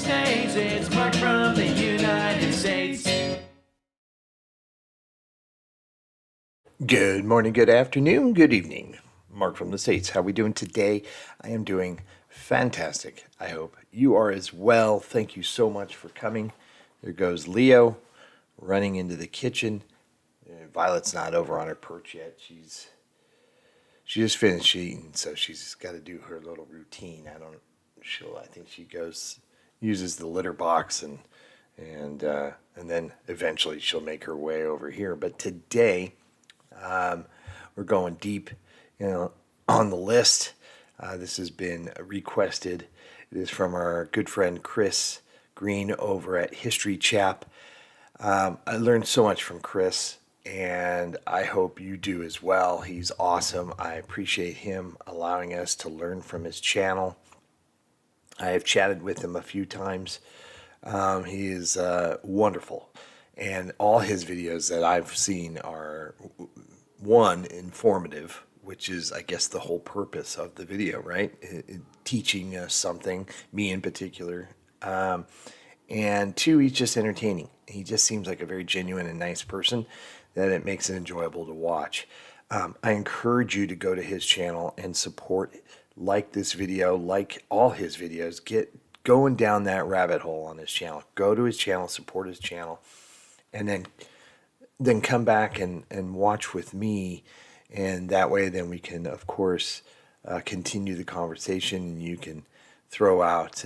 States. It's Mark from the United States. Good morning, good afternoon, good evening. Mark from the States. How are we doing today? I am doing fantastic. I hope you are as well. Thank you so much for coming. There goes Leo running into the kitchen. Violet's not over on her perch yet. She just finished eating, so she's got to do her little routine. I think she uses the litter box and then eventually she'll make her way over here. But today, we're going deep, on the list. This has been requested. It is from our good friend Chris Green over at History Chap. I learned so much from Chris, and I hope you do as well. He's awesome. I appreciate him allowing us to learn from his channel. I have chatted with him a few times. He is wonderful, and all his videos that I've seen are, one, informative, which is, I guess, the whole purpose of the video, right? Teaching us something, me in particular. And two, he's just entertaining. He just seems like a very genuine and nice person that it makes it enjoyable to watch. I encourage you to go to his channel and support, like this video, like all his videos. Get going down that rabbit hole on his channel. Go to his channel, support his channel, and then come back and watch with me. And that way then we can, of course, continue the conversation, and you can throw out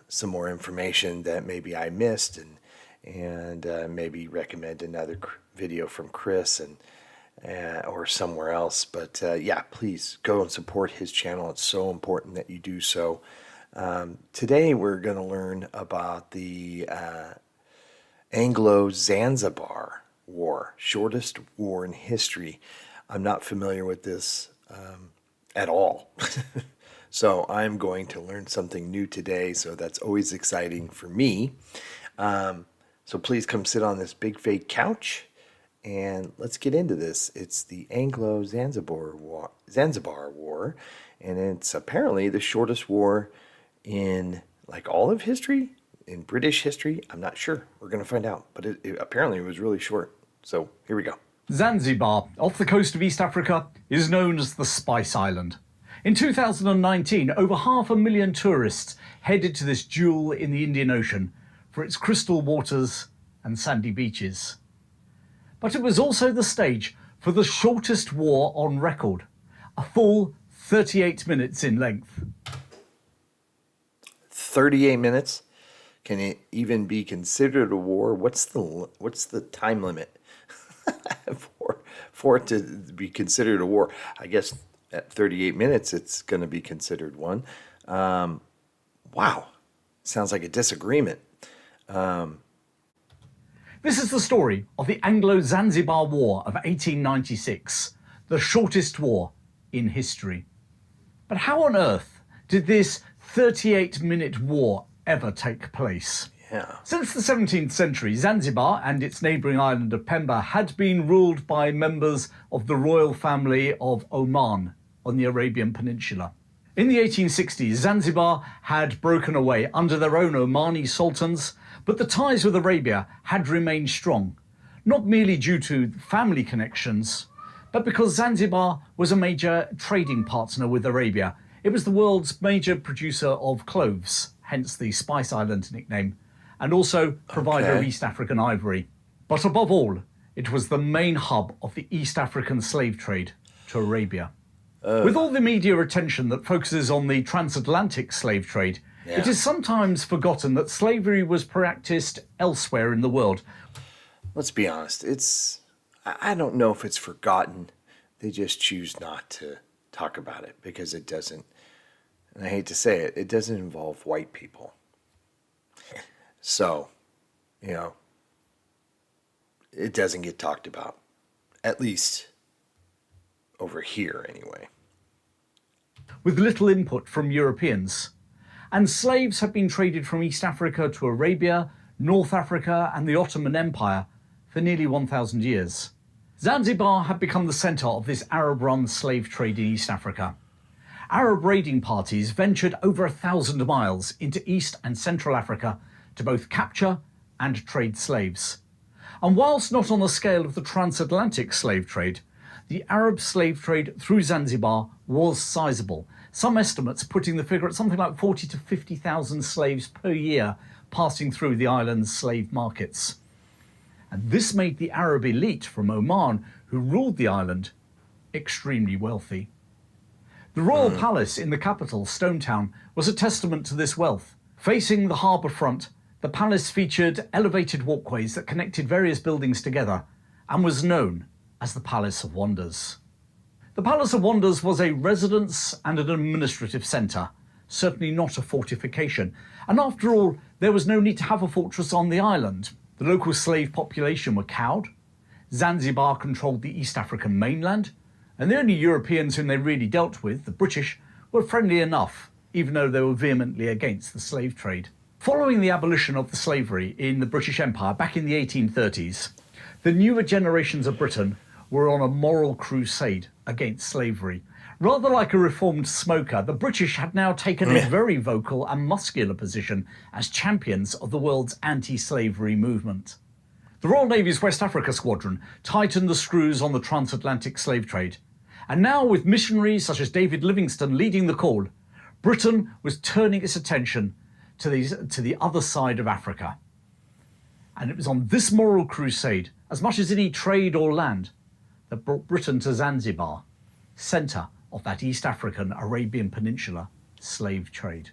some more information that maybe I missed, and maybe recommend another video from Chris or somewhere else. But yeah, please go and support his channel. It's so important that you do so. Today we're going to learn about the Anglo-Zanzibar War, shortest war in history. I'm not familiar with this at all. So I'm going to learn something new today, so that's always exciting for me. So please come sit on this big fake couch, and let's get into this. It's the Anglo-Zanzibar War, and it's apparently the shortest war in like all of history, in British history. I'm not sure. We're going to find out, but apparently it was really short. So here we go. Zanzibar, off the coast of East Africa, is known as the Spice Island. In 2019, over 500,000 tourists headed to this jewel in the Indian Ocean for its crystal waters and sandy beaches. But it was also the stage for the shortest war on record, a full 38 minutes in length. 38 minutes? Can it even be considered a war? What's the time limit for it to be considered a war? I guess at 38 minutes it's going to be considered one. Wow, sounds like a disagreement. This is the story of the Anglo-Zanzibar War of 1896, the shortest war in history. But how on earth did this 38-minute war ever take place? Yeah. Since the 17th century, Zanzibar and its neighbouring island of Pemba had been ruled by members of the royal family of Oman on the Arabian Peninsula. In the 1860s, Zanzibar had broken away under their own Omani sultans, but the ties with Arabia had remained strong, not merely due to family connections, but because Zanzibar was a major trading partner with Arabia. It was the world's major producer of cloves, hence the Spice Island nickname, and also provider of East African ivory. But above all, it was the main hub of the East African slave trade to Arabia. With all the media attention that focuses on the transatlantic slave trade, it is sometimes forgotten that slavery was practiced elsewhere in the world. Let's be honest, I don't know if it's forgotten. They just choose not to talk about it because it doesn't, and I hate to say it, it doesn't involve white people. So, it doesn't get talked about, at least over here anyway. With little input from Europeans. And slaves have been traded from East Africa to Arabia, North Africa and the Ottoman Empire for nearly 1,000 years. Zanzibar had become the centre of this Arab-run slave trade in East Africa. Arab raiding parties ventured over 1,000 miles into East and Central Africa to both capture and trade slaves. And whilst not on the scale of the transatlantic slave trade, the Arab slave trade through Zanzibar was sizable, some estimates putting the figure at something like 40 to 50,000 slaves per year passing through the island's slave markets. And this made the Arab elite from Oman, who ruled the island, extremely wealthy. The royal palace in the capital, Stone Town, was a testament to this wealth. Facing the harbour front, the palace featured elevated walkways that connected various buildings together and was known as the Palace of Wonders. The Palace of Wonders was a residence and an administrative centre, certainly not a fortification. And after all, there was no need to have a fortress on the island. The local slave population were cowed. Zanzibar controlled the East African mainland, and the only Europeans whom they really dealt with, the British, were friendly enough, even though they were vehemently against the slave trade. Following the abolition of the slavery in the British Empire back in the 1830s, the newer generations of Britain were on a moral crusade against slavery. Rather like a reformed smoker, the British had now taken a very vocal and muscular position as champions of the world's anti-slavery movement. The Royal Navy's West Africa Squadron tightened the screws on the transatlantic slave trade. And now, with missionaries such as David Livingstone leading the call, Britain was turning its attention to the other side of Africa. And it was on this moral crusade, as much as any trade or land, that brought Britain to Zanzibar, centre of that East African Arabian Peninsula slave trade.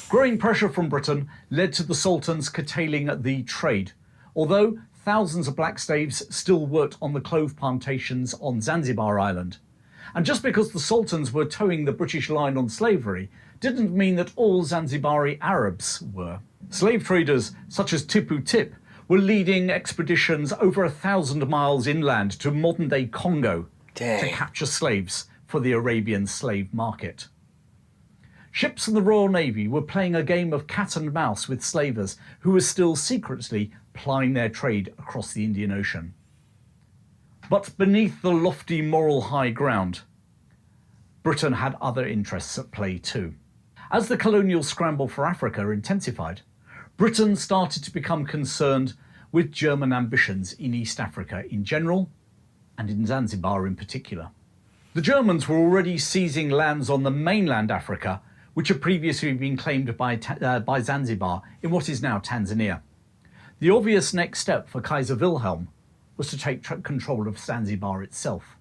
Growing pressure from Britain led to the sultans curtailing the trade, although thousands of black slaves still worked on the clove plantations on Zanzibar Island. And just because the sultans were towing the British line on slavery didn't mean that all Zanzibari Arabs were. Slave traders such as Tipu Tip were leading expeditions over 1,000 miles inland to modern-day Congo to capture slaves for the Arabian slave market. Ships of the Royal Navy were playing a game of cat and mouse with slavers who were still secretly plying their trade across the Indian Ocean. But beneath the lofty moral high ground, Britain had other interests at play too. As the colonial scramble for Africa intensified, Britain started to become concerned with German ambitions in East Africa in general, and in Zanzibar in particular. The Germans were already seizing lands on the mainland Africa, which had previously been claimed by Zanzibar in what is now Tanzania. The obvious next step for Kaiser Wilhelm was to take control of Zanzibar itself.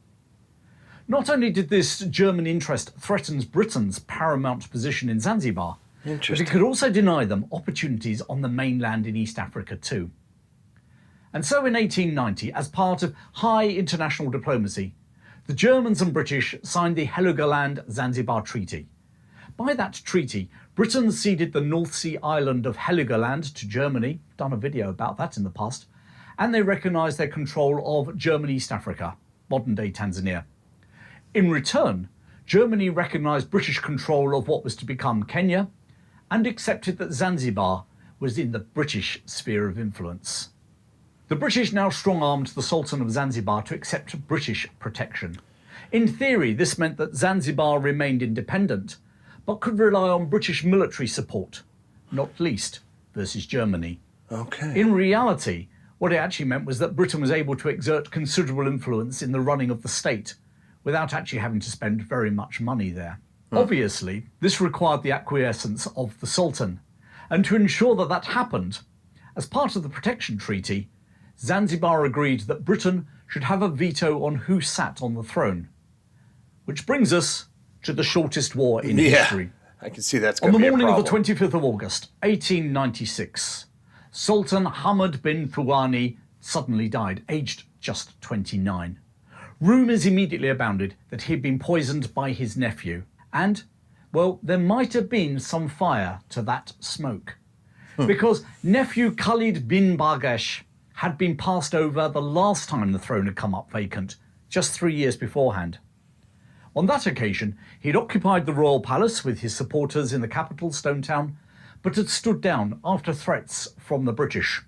Not only did this German interest threaten Britain's paramount position in Zanzibar, but it could also deny them opportunities on the mainland in East Africa too. And so in 1890, as part of high international diplomacy, the Germans and British signed the Heligoland-Zanzibar Treaty. By that treaty, Britain ceded the North Sea island of Heligoland to Germany, done a video about that in the past, and they recognised their control of German East Africa, modern-day Tanzania. In return, Germany recognised British control of what was to become Kenya, and accepted that Zanzibar was in the British sphere of influence. The British now strong-armed the Sultan of Zanzibar to accept British protection. In theory, this meant that Zanzibar remained independent, but could rely on British military support, not least versus Germany. In reality, what it actually meant was that Britain was able to exert considerable influence in the running of the state, without actually having to spend very much money there. Obviously, this required the acquiescence of the Sultan, and to ensure that that happened, as part of the Protection Treaty, Zanzibar agreed that Britain should have a veto on who sat on the throne. Which brings us to the shortest war in history. I can see that's going to be a problem. On the morning of the 25th of August, 1896, Sultan Hamad bin Thuwani suddenly died, aged just 29. Rumours immediately abounded that he had been poisoned by his nephew. And, well, there might have been some fire to that smoke. Because nephew Khalid bin Bargash had been passed over the last time the throne had come up vacant, just 3 years beforehand. On that occasion, he'd occupied the royal palace with his supporters in the capital, Stone Town, but had stood down after threats from the British.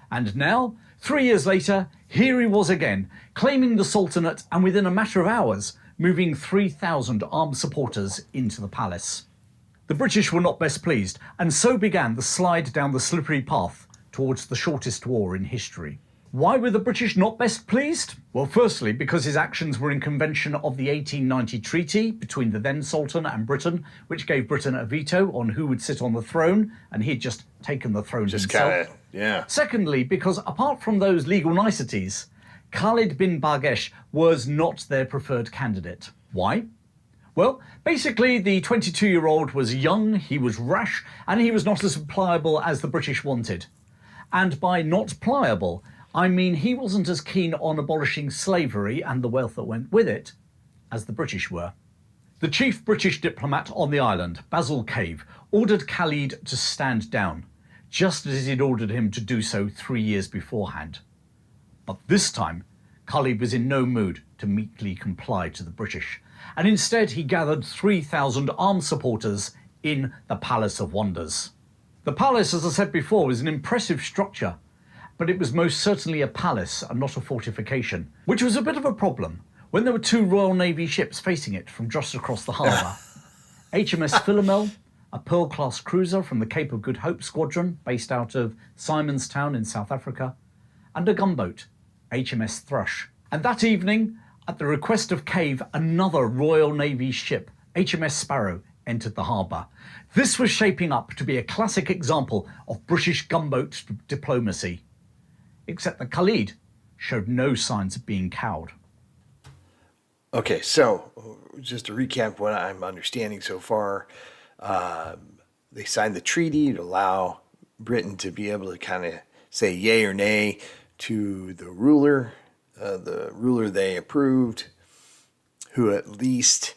And now, 3 years later, here he was again, claiming the Sultanate and within a matter of hours, moving 3,000 armed supporters into the palace. The British were not best pleased, and so began the slide down the slippery path towards the shortest war in history. Why were the British not best pleased? Well, firstly, because his actions were in contravention of the 1890 treaty between the then Sultan and Britain, which gave Britain a veto on who would sit on the throne, and he'd just taken the throne himself. Yeah. Secondly, because apart from those legal niceties, Khalid bin Bargesh was not their preferred candidate. Why? Well, basically, the 22-year-old was young, he was rash, and he was not as pliable as the British wanted. And by not pliable, I mean he wasn't as keen on abolishing slavery and the wealth that went with it as the British were. The chief British diplomat on the island, Basil Cave, ordered Khalid to stand down, just as he'd ordered him to do so 3 years beforehand. But this time, Khalid was in no mood to meekly comply to the British, and instead he gathered 3,000 armed supporters in the Palace of Wonders. The palace, as I said before, was an impressive structure, but it was most certainly a palace and not a fortification, which was a bit of a problem when there were 2 Royal Navy ships facing it from just across the harbour. HMS Philomel, a Pearl-class cruiser from the Cape of Good Hope Squadron based out of Simonstown in South Africa, and a gunboat, HMS Thrush. And that evening, at the request of Cave, another Royal Navy ship, HMS Sparrow, entered the harbour. This was shaping up to be a classic example of British gunboat diplomacy, except that Khalid showed no signs of being cowed. Okay, so just to recap what I'm understanding so far, they signed the treaty to allow Britain to be able to kind of say yay or nay to the ruler they approved, who at least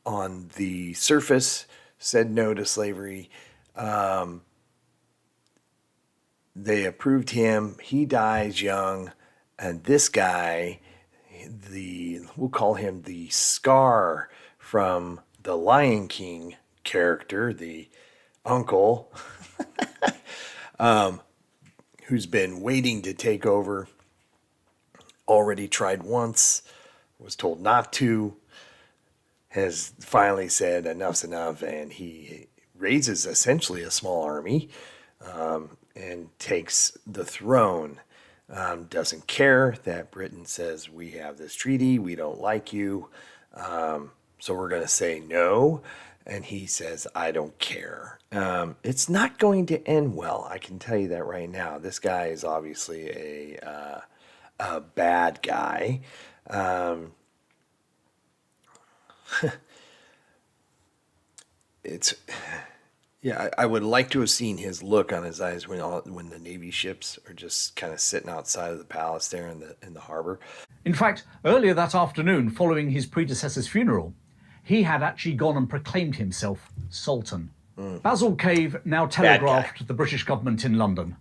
on the surface said no to slavery. They approved him. He dies young, and this guy, we'll call him the Scar from the Lion King character, the uncle, who's been waiting to take over, already tried once, was told not to, has finally said enough's enough, and he raises essentially a small army and takes the throne. Doesn't care that Britain says we have this treaty, we don't like you, so we're going to say no. And he says, I don't care. It's not going to end well, I can tell you that right now. This guy is obviously a bad guy. I would like to have seen his look on his eyes when the Navy ships are just kind of sitting outside of the palace there in the harbor. In fact, earlier that afternoon, following his predecessor's funeral, he had actually gone and proclaimed himself Sultan. Basil Cave now telegraphed the British government in London,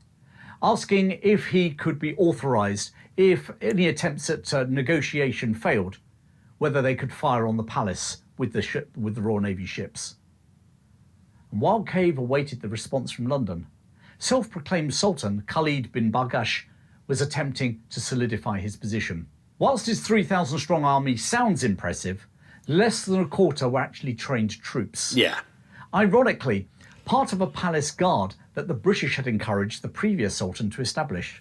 asking if he could be authorised, if any attempts at negotiation failed, whether they could fire on the palace with the Royal Navy ships. And while Cave awaited the response from London, self-proclaimed Sultan Khalid bin Bargash was attempting to solidify his position. Whilst his 3,000-strong army sounds impressive, less than a quarter were actually trained troops. Yeah. Ironically, part of a palace guard that the British had encouraged the previous Sultan to establish.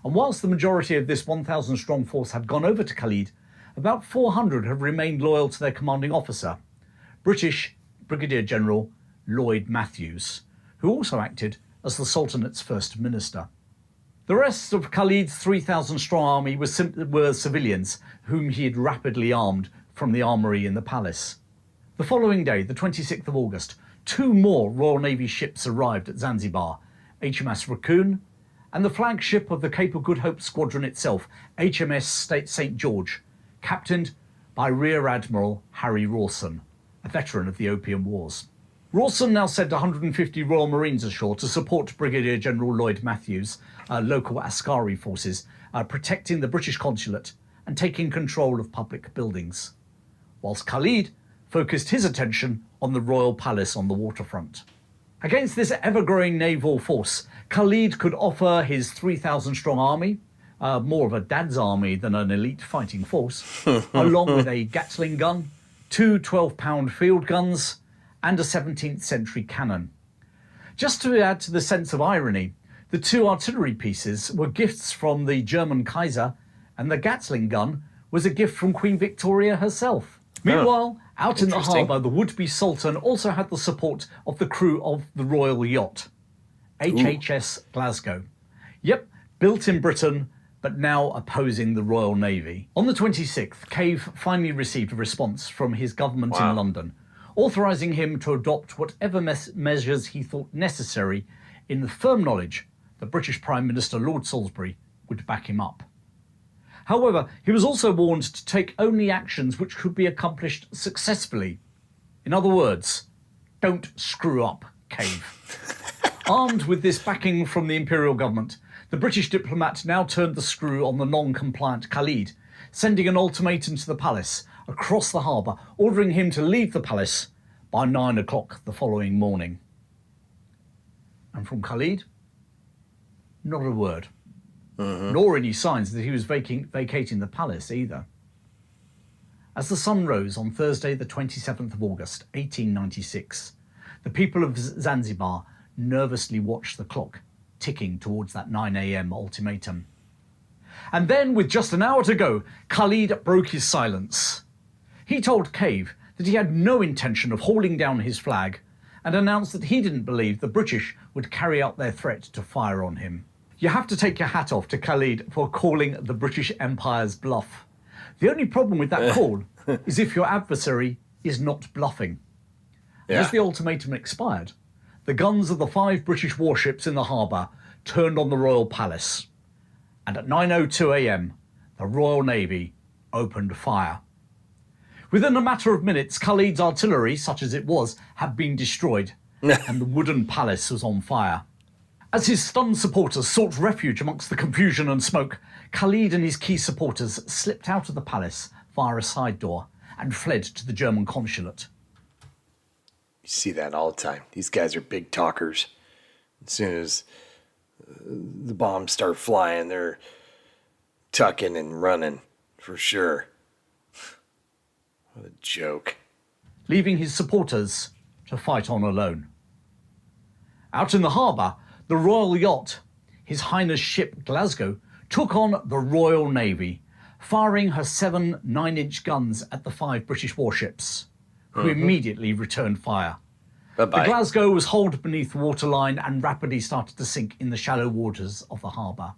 And whilst the majority of this 1,000-strong force had gone over to Khalid, about 400 have remained loyal to their commanding officer, British Brigadier General Lloyd Matthews, who also acted as the Sultanate's first minister. The rest of Khalid's 3,000-strong army were civilians whom he had rapidly armed from the armoury in the palace. The following day, the 26th of August, 2 more Royal Navy ships arrived at Zanzibar, HMS Raccoon, and the flagship of the Cape of Good Hope Squadron itself, HMS St. George, captained by Rear Admiral Harry Rawson, a veteran of the Opium Wars. Rawson now sent 150 Royal Marines ashore to support Brigadier General Lloyd Matthews' local Askari forces, protecting the British consulate and taking control of public buildings, whilst Khalid focused his attention on the Royal Palace on the waterfront. Against this ever-growing naval force, Khalid could offer his 3,000-strong army, more of a dad's army than an elite fighting force, along with a Gatling gun, two 12-pound field guns, and a 17th century cannon. Just to add to the sense of irony, the two artillery pieces were gifts from the German Kaiser, and the Gatling gun was a gift from Queen Victoria herself. Meanwhile, out in the harbour, the would-be Sultan also had the support of the crew of the royal yacht, HHS Glasgow. Yep, built in Britain, but now opposing the Royal Navy. On the 26th, Cave finally received a response from his government in London, authorising him to adopt whatever measures he thought necessary, in the firm knowledge that British Prime Minister Lord Salisbury would back him up. However, he was also warned to take only actions which could be accomplished successfully. In other words, don't screw up, Cave. Armed with this backing from the imperial government, the British diplomat now turned the screw on the non-compliant Khalid, sending an ultimatum to the palace across the harbour, ordering him to leave the palace by 9 o'clock the following morning. And from Khalid, not a word. Nor any signs that he was vacating the palace either. As the sun rose on Thursday the 27th of August 1896, the people of Zanzibar nervously watched the clock ticking towards that 9 a.m. ultimatum. And then, with just an hour to go, Khalid broke his silence. He told Cave that he had no intention of hauling down his flag, and announced that he didn't believe the British would carry out their threat to fire on him. You have to take your hat off to Khalid for calling the British Empire's bluff. The only problem with that call is if your adversary is not bluffing. As the ultimatum expired, the guns of the 5 British warships in the harbour turned on the Royal Palace, and at 9:02 a.m, the Royal Navy opened fire. Within a matter of minutes, Khalid's artillery, such as it was, had been destroyed, and the wooden palace was on fire. As his stunned supporters sought refuge amongst the confusion and smoke, Khalid and his key supporters slipped out of the palace via a side door and fled to the German consulate. You see that all the time. These guys are big talkers. As soon as the bombs start flying, they're tucking and running, for sure. What a joke. Leaving his supporters to fight on alone. Out in the harbour, the royal yacht, His Highness ship Glasgow, took on the Royal Navy, firing her 7 9-inch guns at the 5 British warships, who immediately returned fire. Bye-bye. The Glasgow was hauled beneath the waterline and rapidly started to sink in the shallow waters of the harbour.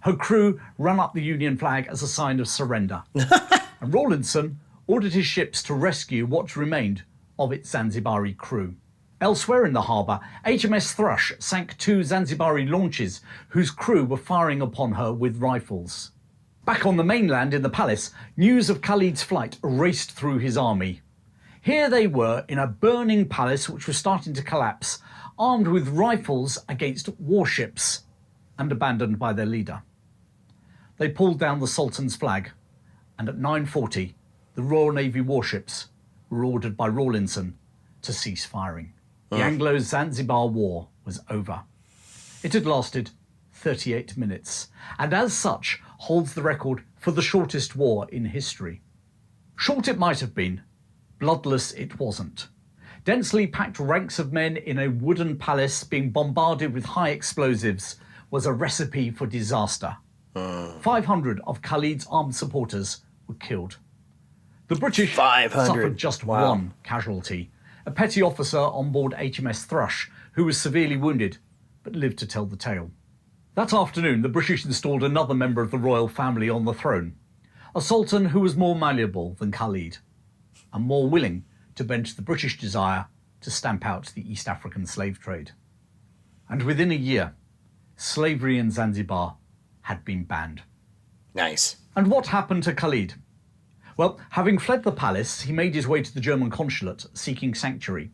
Her crew ran up the Union flag as a sign of surrender, and Rawlinson ordered his ships to rescue what remained of its Zanzibari crew. Elsewhere in the harbour, HMS Thrush sank 2 Zanzibari launches whose crew were firing upon her with rifles. Back on the mainland in the palace, news of Khalid's flight raced through his army. Here they were in a burning palace which was starting to collapse, armed with rifles against warships and abandoned by their leader. They pulled down the Sultan's flag, and at 9:40, the Royal Navy warships were ordered by Rawlinson to cease firing. The Anglo-Zanzibar War was over. It had lasted 38 minutes, and as such holds the record for the shortest war in history. Short it might have been, bloodless it wasn't. Densely packed ranks of men in a wooden palace being bombarded with high explosives was a recipe for disaster. 500 of Khalid's armed supporters were killed. The British 500. suffered just one casualty, a petty officer on board HMS Thrush, who was severely wounded, but lived to tell the tale. That afternoon, the British installed another member of the royal family on the throne, a sultan who was more malleable than Khalid, and more willing to bend to the British desire to stamp out the East African slave trade. And within a year, slavery in Zanzibar had been banned. Nice. And what happened to Khalid? Well, having fled the palace, he made his way to the German consulate, seeking sanctuary.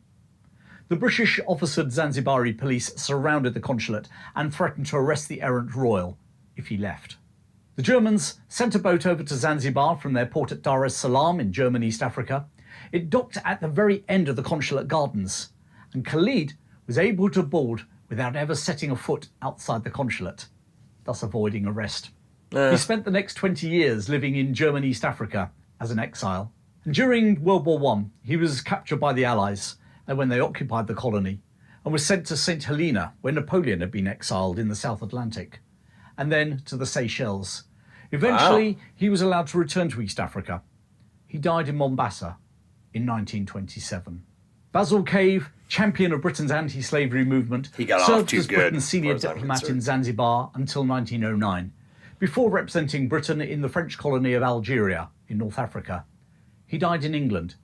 The British officered Zanzibari police surrounded the consulate and threatened to arrest the errant royal if he left. The Germans sent a boat over to Zanzibar from their port at Dar es Salaam in German East Africa. It docked at the very end of the consulate gardens, and Khalid was able to board without ever setting a foot outside the consulate, thus avoiding arrest. He spent the next 20 years living in German East Africa as an exile. And during World War I, he was captured by the Allies when they occupied the colony and was sent to St. Helena, where Napoleon had been exiled in the South Atlantic, and then to the Seychelles. Eventually, he was allowed to return to East Africa. He died in Mombasa in 1927. Basil Cave, champion of Britain's anti-slavery movement, served as Britain's senior diplomat in Zanzibar until 1909, before representing Britain in the French colony of Algeria in North Africa. He died in England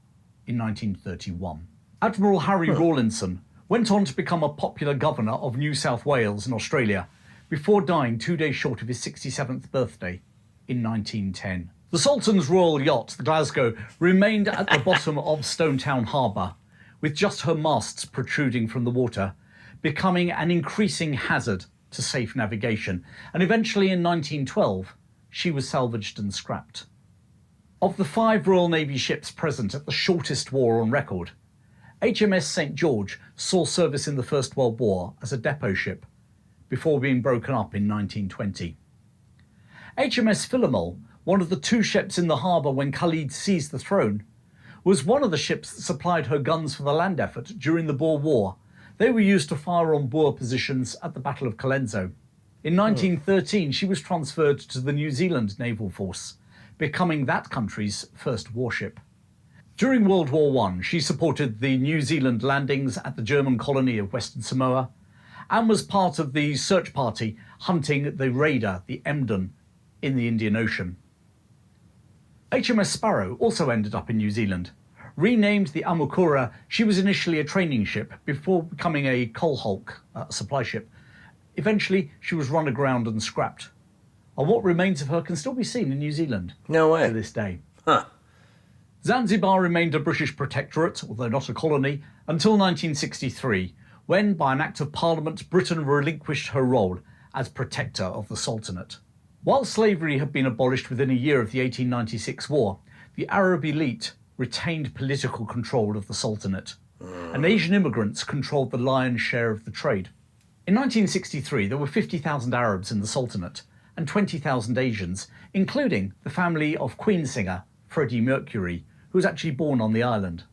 in 1931. Admiral Harry Rawlinson went on to become a popular governor of New South Wales in Australia, before dying 2 days short of his 67th birthday in 1910. The Sultan's royal yacht, the Glasgow, remained at the bottom of Stonetown Harbour, with just her masts protruding from the water, becoming an increasing hazard to safe navigation, and eventually in 1912 she was salvaged and scrapped. Of the 5 Royal Navy ships present at the shortest war on record, HMS St George saw service in the First World War as a depot ship, before being broken up in 1920. HMS Philomel, one of the 2 ships in the harbour when Khalid seized the throne, was one of the ships that supplied her guns for the land effort during the Boer War. They were used to fire on Boer positions at the Battle of Colenso. In 1913, she was transferred to the New Zealand Naval Force, becoming that country's first warship. During World War I, she supported the New Zealand landings at the German colony of Western Samoa and was part of the search party hunting the raider, the Emden, in the Indian Ocean. HMS Sparrow also ended up in New Zealand. Renamed the Amukura, she was initially a training ship before becoming a coal hulk supply ship. Eventually, she was run aground and scrapped. And what remains of her can still be seen in New Zealand No way. to this day. Huh. Zanzibar remained a British protectorate, although not a colony, until 1963, when, by an act of Parliament, Britain relinquished her role as protector of the Sultanate. While slavery had been abolished within a year of the 1896 war, the Arab elite retained political control of the Sultanate, and Asian immigrants controlled the lion's share of the trade. In 1963, there were 50,000 Arabs in the Sultanate and 20,000 Asians, including the family of Queen singer Freddie Mercury, who was actually born on the island.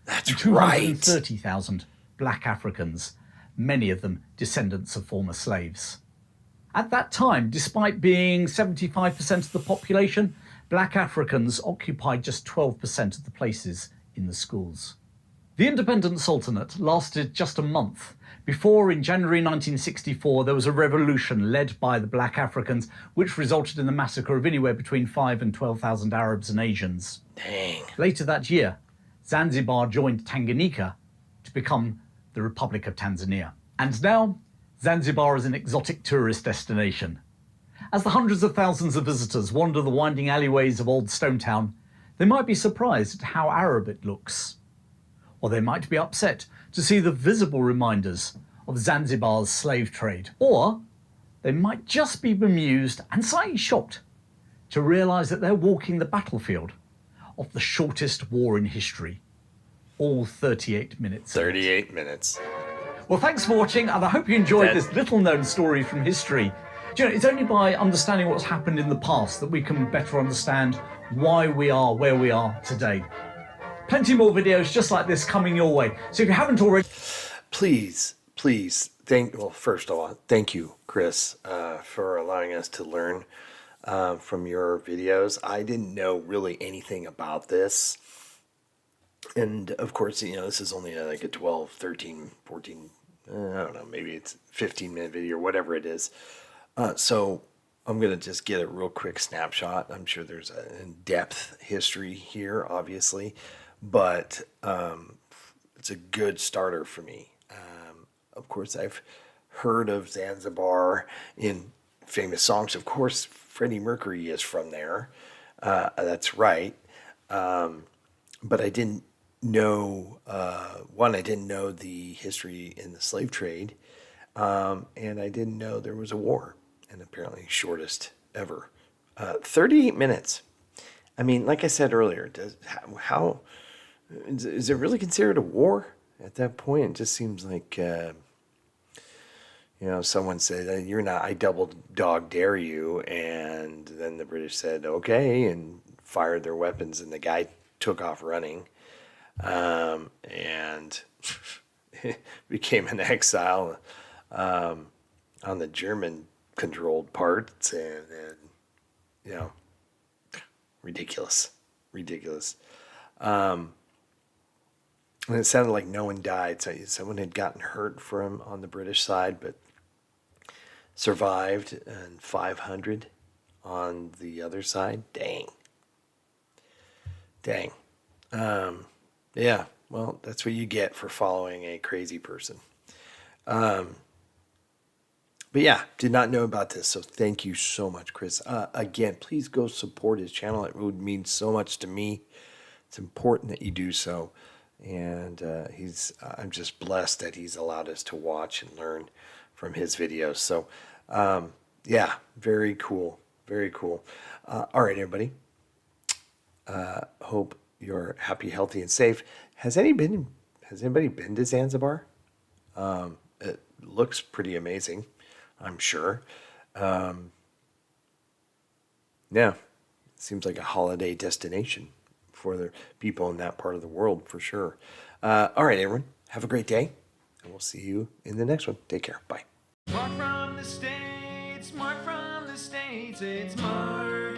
That's and right. 230,000 black Africans, many of them descendants of former slaves. At that time, despite being 75% of the population, black Africans occupied just 12% of the places in the schools. The independent sultanate lasted just a month before, in January 1964, there was a revolution led by the black Africans, which resulted in the massacre of anywhere between 5,000 and 12,000 Arabs and Asians. Dang. Later that year, Zanzibar joined Tanganyika to become the Republic of Tanzania. And now, Zanzibar is an exotic tourist destination. As the hundreds of thousands of visitors wander the winding alleyways of Old Stone Town, they might be surprised at how Arab it looks. Or they might be upset to see the visible reminders of Zanzibar's slave trade. Or they might just be bemused and slightly shocked to realise that they're walking the battlefield of the shortest war in history, all 38 minutes. 38 minutes. Well, thanks for watching, and I hope you enjoyed this little-known story from history. Do you know, it's only by understanding what's happened in the past that we can better understand why we are where we are today. Plenty more videos just like this coming your way. So if you haven't already... Please, first of all, thank you, Chris, for allowing us to learn from your videos. I didn't know really anything about this. And of course, you know, this is only like a 12, 13, 14, I don't know, maybe it's 15-minute video or whatever it is. So I'm going to just get a real quick snapshot. I'm sure there's an in-depth history here, obviously, but it's a good starter for me. Of course, I've heard of Zanzibar in famous songs. Of course, Freddie Mercury is from there. That's right. But I didn't know, I didn't know the history in the slave trade, and I didn't know there was a war, and apparently shortest ever. 38 minutes. I mean, like I said earlier, is it really considered a war at that point? It just seems like, someone said, "You're not, I double dog dare you." And then the British said, "Okay," and fired their weapons, and the guy took off running, and became an exile on the German controlled parts, and ridiculous. And it sounded like no one died. So someone had gotten hurt on the British side, but survived, and 500 on the other side. Dang. Yeah, well, that's what you get for following a crazy person. But yeah, did not know about this, so thank you so much, Chris. Again, please go support his channel. It would mean so much to me. It's important that you do so. And I'm just blessed that he's allowed us to watch and learn from his videos. So, yeah, very cool. Very cool. All right, everybody. Hope you're happy, healthy, and safe. Has anybody been to Zanzibar? It looks pretty amazing, I'm sure. Yeah, seems like a holiday destination for the people in that part of the world, for sure. All right, everyone, have a great day, and we'll see you in the next one. Take care. Bye. Mark from the States, Mark from the States, it's Mark